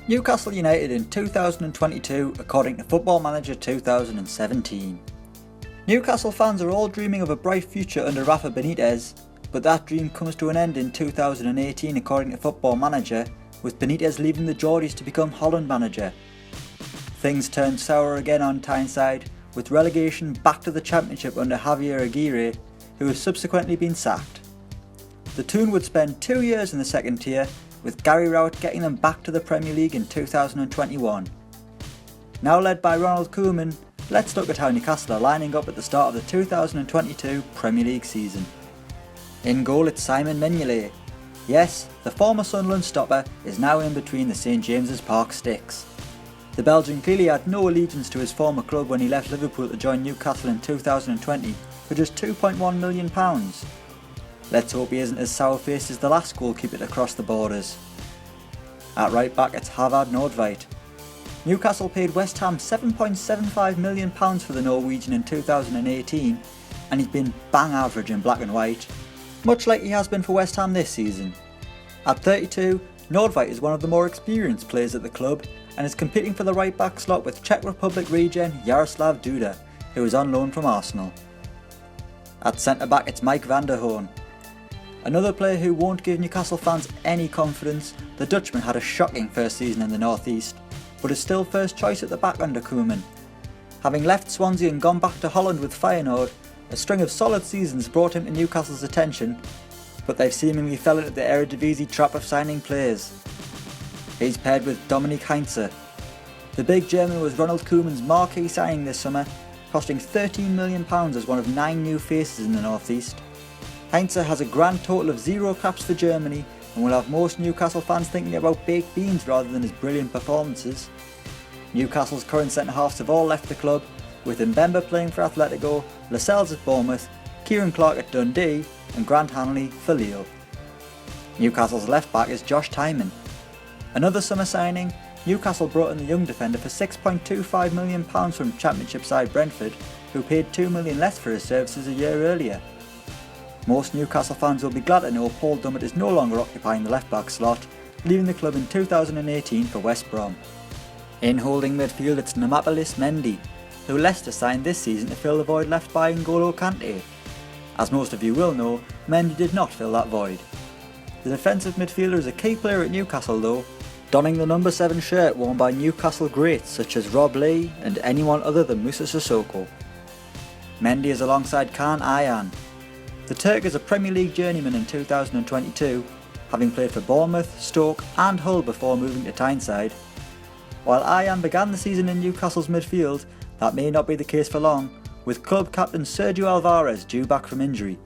Newcastle United in 2022 according to Football Manager 2017. Newcastle fans are all dreaming of a bright future under Rafa Benitez, but that dream comes to an end in 2018 according to Football Manager, with Benitez leaving the Geordies to become Holland manager. Things turned sour again on Tyneside, with relegation back to the Championship under Javier Aguirre, who has subsequently been sacked. The Toon would spend 2 years in the second tier, with Gary Rowett getting them back to the Premier League in 2021. Now led by Ronald Koeman, let's look at how Newcastle are lining up at the start of the 2022 Premier League season. In goal it's Simon Mignolet. Yes, the former Sunderland stopper is now in between the St James's Park sticks. The Belgian clearly had no allegiance to his former club when he left Liverpool to join Newcastle in 2020 for just £2.1 million. Let's hope he isn't as sour-faced as the last goalkeeper to cross the borders. At right back it's HAVARD NORDTVEIT. Newcastle paid West Ham £7.75 million for the Norwegian in 2018, and he's been bang average in black and white, much like he has been for West Ham this season. At 32, NORDTVEIT is one of the more experienced players at the club and is competing for the right back slot with Czech Republic regen Jaroslav Duda, who is on loan from Arsenal. At centre back it's Mike van der Hoorn. Another player who won't give Newcastle fans any confidence, the Dutchman had a shocking first season in the North East, but is still first choice at the back under Koeman. Having left Swansea and gone back to Holland with Feyenoord, a string of solid seasons brought him to Newcastle's attention, but they've seemingly fell into the Eredivisie trap of signing players. He's paired with Dominique Heinze. The big German was Ronald Koeman's marquee signing this summer, costing £13 million as one of 9 new faces in the North East. Heinze has a grand total of 0 caps for Germany and will have most Newcastle fans thinking about baked beans rather than his brilliant performances. Newcastle's current centre-halves have all left the club, with Mbemba playing for Atletico, Lascelles at Bournemouth, Kieran Clark at Dundee and Grant Hanley for Lille. Newcastle's left-back is Josh Tymon. Another summer signing, Newcastle brought in the young defender for £6.25 million from Championship side Brentford, who paid £2 million less for his services a year earlier. Most Newcastle fans will be glad to know Paul Dummett is no longer occupying the left-back slot, leaving the club in 2018 for West Brom. In holding midfield it's Nampalys Mendy, who Leicester signed this season to fill the void left by N'Golo Kante. As most of you will know, Mendy did not fill that void. The defensive midfielder is a key player at Newcastle though, donning the number 7 shirt worn by Newcastle greats such as Rob Lee and anyone other than Moussa Sissoko. Mendy is alongside Kaan Ayhan. The Turk is a Premier League journeyman in 2022, having played for Bournemouth, Stoke and Hull before moving to Tyneside. While Ayhan began the season in Newcastle's midfield, that may not be the case for long, with club captain Sergio Alvarez due back from injury.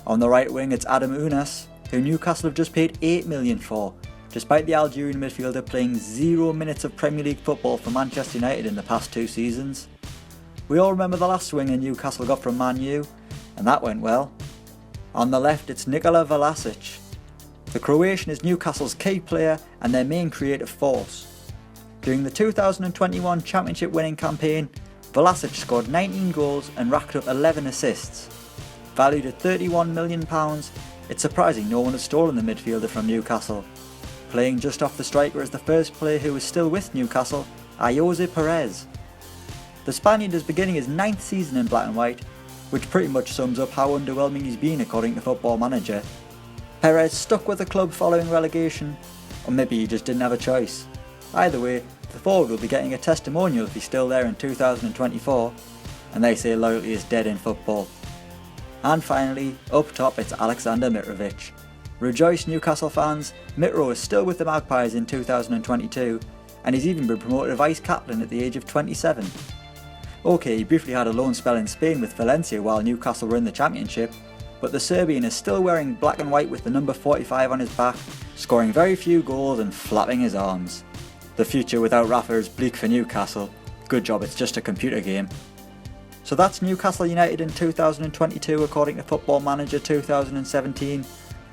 On the right wing it's Adam Ounas, who Newcastle have just paid £8 million for, despite the Algerian midfielder playing 0 minutes of Premier League football for Manchester United in the past 2 seasons. We all remember the last winger Newcastle got from Man U, and that went well. On the left it's Nikola Vlasic. The Croatian is Newcastle's key player and their main creative force. During the 2021 Championship winning campaign, Vlasic scored 19 goals and racked up 11 assists. Valued at £31 million, it's surprising no one has stolen the midfielder from Newcastle. Playing just off the striker is the first player who is still with Newcastle, Ayoze Perez. The Spaniard is beginning his 9th season in black and white, which pretty much sums up how underwhelming he's been according to Football Manager. Perez stuck with the club following relegation, or maybe he just didn't have a choice. Either way, the forward will be getting a testimonial if he's still there in 2024, and they say loyalty is dead in football. And finally, up top it's ALEKSANDAR MITROVIC. Rejoice Newcastle fans, Mitro is still with the Magpies in 2022, and he's even been promoted to vice captain at the age of 27. Okay, he briefly had a loan spell in Spain with Valencia while Newcastle were in the Championship, but the Serbian is still wearing black and white with the number 45 on his back, scoring very few goals and flapping his arms. The future without Rafa is bleak for Newcastle. Good job it's just a computer game. So that's Newcastle United in 2022 according to Football Manager 2017.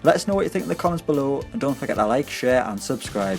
Let us know what you think in the comments below and don't forget to like, share and subscribe.